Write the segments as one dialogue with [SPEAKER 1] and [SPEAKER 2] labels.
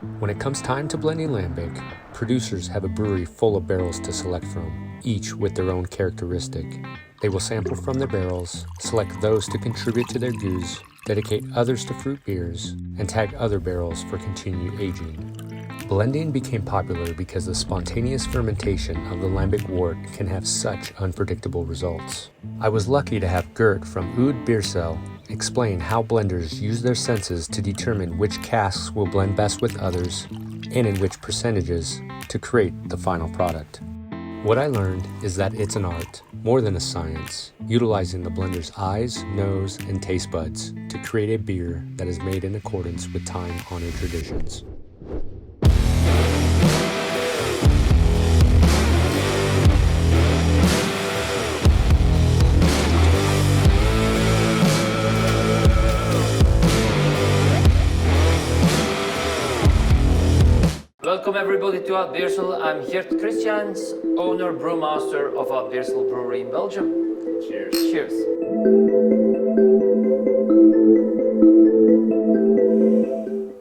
[SPEAKER 1] When it comes time to blending Lambic, producers have a brewery full of barrels to select from, each with their own characteristic. They will sample from their barrels, select those to contribute to their Gueuze, dedicate others to fruit beers, and tag other barrels for continued aging. Blending became popular because the spontaneous fermentation of the Lambic wort can have such unpredictable results. I was lucky to have Gert from Oud Beersel explain how blenders use their senses to determine which casks will blend best with others and in which percentages to create the final product. What I learned is that it's an art, more than a science, utilizing the blender's eyes, nose, and taste buds to create a beer that is made in accordance with time-honored traditions.
[SPEAKER 2] Welcome everybody to Oud Beersel. I'm Gert Christiaens, owner, brewmaster of Oud Beersel Brewery in Belgium.
[SPEAKER 3] Cheers.
[SPEAKER 2] Cheers.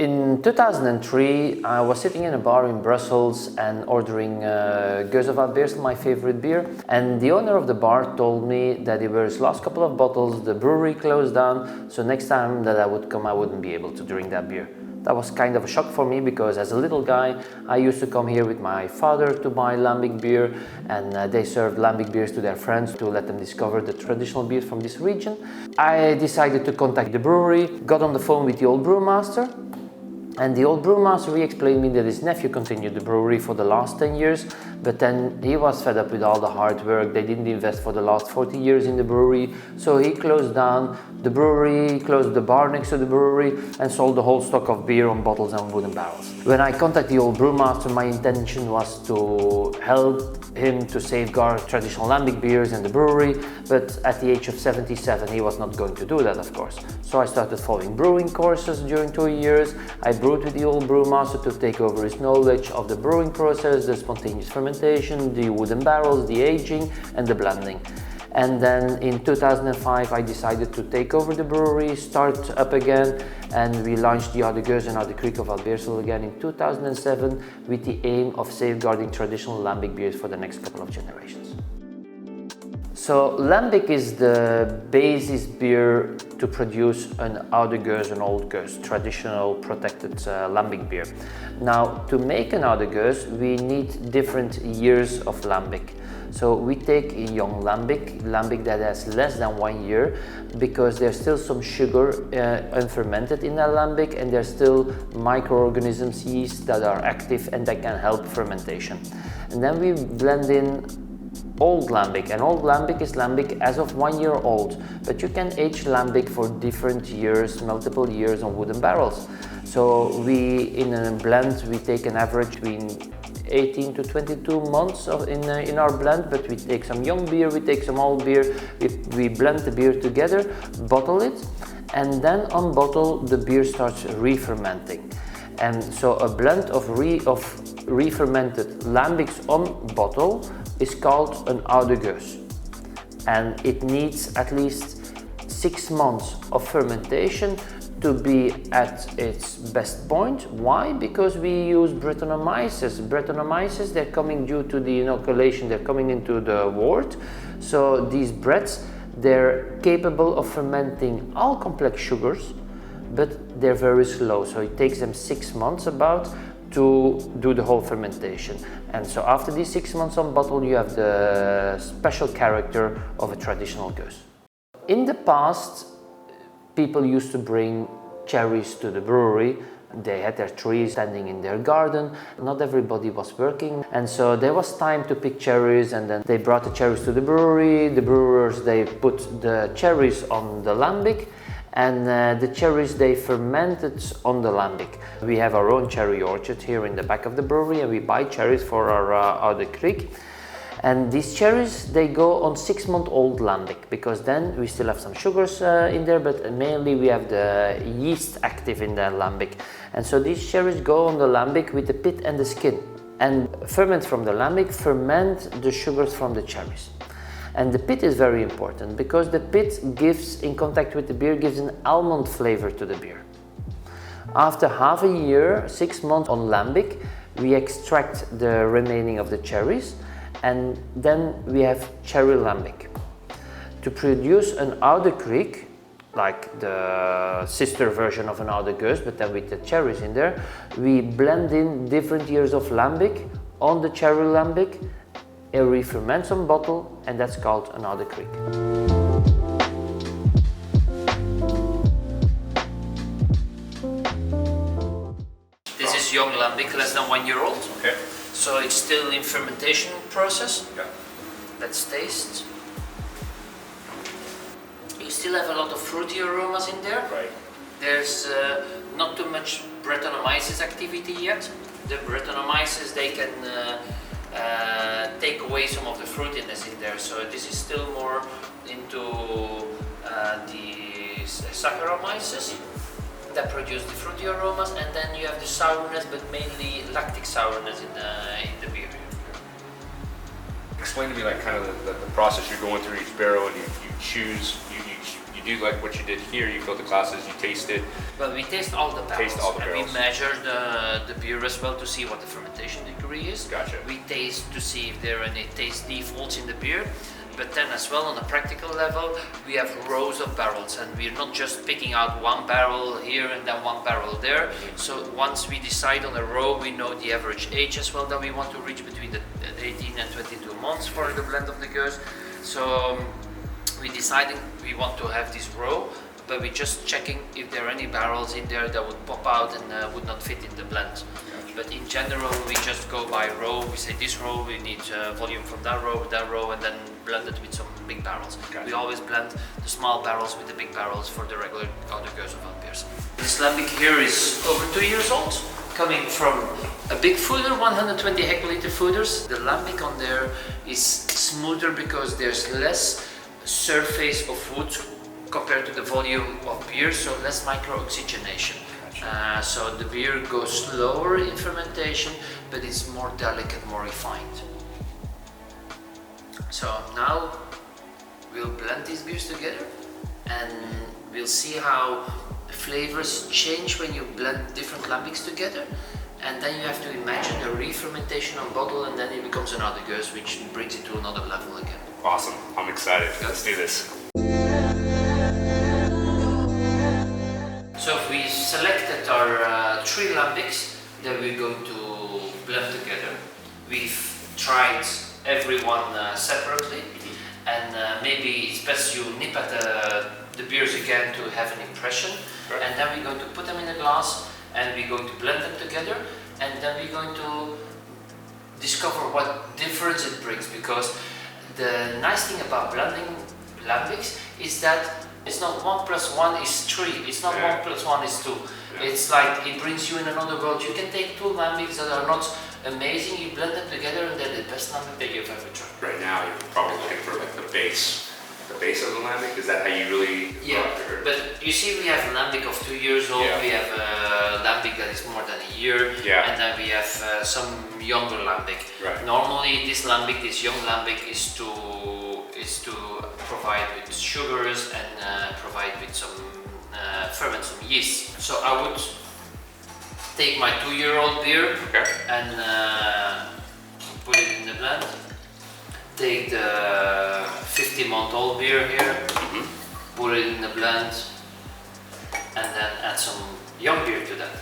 [SPEAKER 2] In 2003, I was sitting in a bar in Brussels and ordering Gueuze of Oud Beersel, my favorite beer. And the owner of the bar told me that it was last couple of bottles, the brewery closed down, so next time that I would come, I wouldn't be able to drink that beer. That was kind of a shock for me because as a little guy, I used to come here with my father to buy Lambic beer, and they served Lambic beers to their friends to let them discover the traditional beers from this region. I decided to contact the brewery, got on the phone with the old brewmaster, and the old brewmaster, he explained me that his nephew continued the brewery for the last 10 years, but then he was fed up with all the hard work. They didn't invest for the last 40 years in the brewery, so he closed down the brewery, closed the bar next to the brewery, and sold the whole stock of beer on bottles and wooden barrels. When I contacted the old brewmaster, my intention was to help him to safeguard traditional Lambic beers in the brewery, but at the age of 77, he was not going to do that, of course. So I started following brewing courses during 2 years. I brewed with the old brewmaster to take over his knowledge of the brewing process, the spontaneous fermentation, the wooden barrels, the aging, and the blending. And then in 2005, I decided to take over the brewery, start up again, and we launched the Oud Gueuze and Oud Creek of Oud Beersel again in 2007 with the aim of safeguarding traditional Lambic beers for the next couple of generations. So Lambic is the basis beer to produce an Oud Gueuze and Old Gueuze, traditional protected Lambic beer. Now, to make an Oud Gueuze, we need different years of Lambic. So we take a young Lambic that has less than 1 year, because there's still some sugar unfermented in that Lambic, and there's still microorganisms, yeast, that are active and that can help fermentation. And then we blend in old Lambic, and old Lambic is Lambic as of 1 year old, but you can age Lambic for different years, multiple years on wooden barrels. So in a blend, we take an average between 18 to 22 months in our blend, but we take some young beer, we take some old beer, we blend the beer together, bottle it, and then on bottle the beer starts re-fermenting. And so a blend of re-fermented Lambics on bottle is called an Oud Gueuze, and it needs at least 6 months of fermentation to be at its best point. Why? Because we use Brettanomyces. Brettanomyces, they're coming due to the inoculation, they're coming into the wort. So these breads, they're capable of fermenting all complex sugars, but they're very slow. So it takes them 6 months about to do the whole fermentation. And so after these 6 months on bottle, you have the special character of a traditional Gueuze. In the past, people used to bring cherries to the brewery. They had their trees standing in their garden. Not everybody was working, and so there was time to pick cherries, and then they brought the cherries to the brewery. The brewers, they put the cherries on the Lambic, and the cherries, they fermented on the Lambic. We have our own cherry orchard here in the back of the brewery, and we buy cherries for our Oud Creek. And these cherries, they go on 6-month-old Lambic, because then we still have some sugars in there, but mainly we have the yeast active in the Lambic. And so these cherries go on the Lambic with the pit and the skin, and ferment from the Lambic, ferment the sugars from the cherries. And the pit is very important, because the pit gives, in contact with the beer, gives an almond flavor to the beer. After half a year, 6 months on Lambic, we extract the remaining of the cherries, and then we have cherry Lambic. To produce an Oude Kriek, like the sister version of an Oude Gueuze, but then with the cherries in there, we blend in different years of Lambic on the cherry Lambic, and re-ferment some bottle, and that's called an Oude Kriek. This is young Lambic, less than 1 year old.
[SPEAKER 3] Okay.
[SPEAKER 2] So it's still in fermentation process.
[SPEAKER 3] Yeah.
[SPEAKER 2] Let's taste. You still have a lot of fruity aromas in there.
[SPEAKER 3] Right.
[SPEAKER 2] There's not too much Brettanomyces activity yet. The Brettanomyces, they can take away some of the fruitiness in there. So this is still more into the Saccharomyces that produce the fruity aromas, and then you have the sourness, but mainly lactic sourness in the beer.
[SPEAKER 3] Explain to me like kind of the process you're going through each barrel, and you choose, you do like what you did here, you fill the glasses, you taste it.
[SPEAKER 2] Well, we taste all the barrels,
[SPEAKER 3] Taste all the
[SPEAKER 2] and
[SPEAKER 3] barrels.
[SPEAKER 2] we measure the beer as well to see what the fermentation degree is.
[SPEAKER 3] Gotcha.
[SPEAKER 2] We taste to see if there are any taste defaults in the beer. But then as well, on a practical level, we have rows of barrels, and we're not just picking out one barrel here and then one barrel there. So once we decide on a row, we know the average age as well that we want to reach between the 18 and 22 months for the blend of the Gueuze. So we decided we want to have this row, but we're just checking if there are any barrels in there that would pop out and would not fit in the blend. But in general, we just go by row. We say this row, we need volume from that row, and then blend it with some big barrels.
[SPEAKER 3] Gotcha.
[SPEAKER 2] We always blend the small barrels with the big barrels for the regular Oude Gueuze of Oud Beersel. This Lambic here is over 2 years old, coming from a big fooder, 120 hectoliter fooders. The Lambic on there is smoother because there's less surface of wood compared to the volume of beer, so less micro-oxygenation. So the beer goes slower in fermentation, but it's more delicate, more refined. So now we'll blend these beers together, and we'll see how flavors change when you blend different lambics together. And then you have to imagine a re-fermentation on bottle, and then it becomes an Oude Gueuze, which brings it to another level again.
[SPEAKER 3] Awesome. I'm excited. Let's do this.
[SPEAKER 2] So we selected our 3 lambics that we're going to blend together. We've tried everyone separately, and maybe it's best you nip at the beers again to have an impression.
[SPEAKER 3] Right.
[SPEAKER 2] And then we're going to put them in a glass, and we're going to blend them together, and then we're going to discover what difference it brings, because the nice thing about blending lambics is that it's not 1 + 1 is 3, it's not 1 + 1 is 2.
[SPEAKER 3] Yeah.
[SPEAKER 2] It's like it brings you in another world. You can take 2 lambics that are not amazing, you blend them together, and they're the best lambic that you've ever tried.
[SPEAKER 3] Right now, you're probably looking for like the base of the lambic. Is that how you really?
[SPEAKER 2] Yeah, but you see, we have a lambic of 2 years old,
[SPEAKER 3] Yeah.
[SPEAKER 2] we have a lambic that is more than a year,
[SPEAKER 3] Yeah.
[SPEAKER 2] and then we have some younger lambic.
[SPEAKER 3] Right.
[SPEAKER 2] Normally, this young lambic, is to provide with sugars and provide with some ferment some yeast. So I would take my 2-year-old beer,
[SPEAKER 3] Okay.
[SPEAKER 2] and put it in the blend. Take the 50-month-old beer here, put it in the blend, and then add some young beer to that.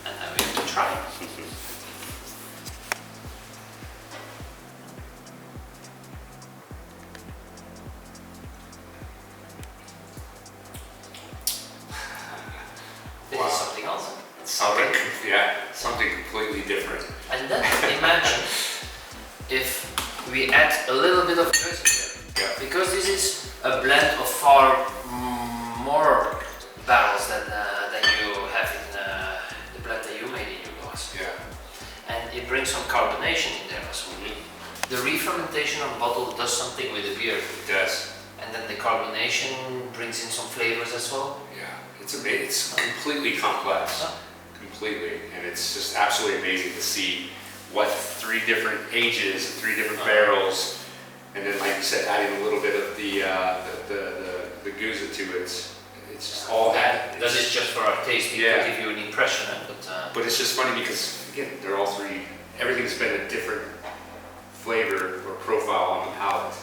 [SPEAKER 2] And then we have to try it. This is something else.
[SPEAKER 3] Something, yeah, something completely different.
[SPEAKER 2] And then imagine if we add a little bit of Gueuze in there.
[SPEAKER 3] Yeah.
[SPEAKER 2] Because this is a blend of far more barrels than you have in the blend that you made in your glass.
[SPEAKER 3] Yeah.
[SPEAKER 2] And it brings some carbonation in there as well. The re-fermentation on bottle does something with the beer.
[SPEAKER 3] It does.
[SPEAKER 2] And then the carbonation brings in some flavors as well.
[SPEAKER 3] Yeah. It's amazing. It's completely complex.
[SPEAKER 2] Yeah.
[SPEAKER 3] Completely, and it's just absolutely amazing to see what 3 different ages, 3 different barrels, and then like you said, adding a little bit of the the Gueuze to it. It's just all that.
[SPEAKER 2] That is just for our tasting to give you an impression.
[SPEAKER 3] But it's just funny because again, they're all three. Everything's been a different flavor or profile on the palate.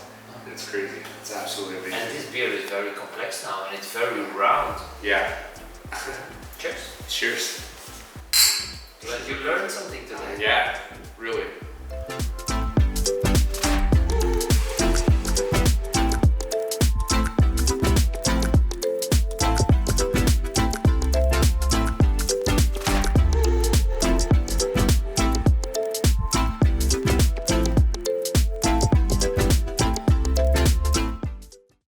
[SPEAKER 3] It's crazy. It's absolutely amazing.
[SPEAKER 2] And this beer is very complex now, and it's very round.
[SPEAKER 3] Yeah.
[SPEAKER 2] Cheers.
[SPEAKER 3] Cheers.
[SPEAKER 2] Well, you learned something today.
[SPEAKER 3] Yeah.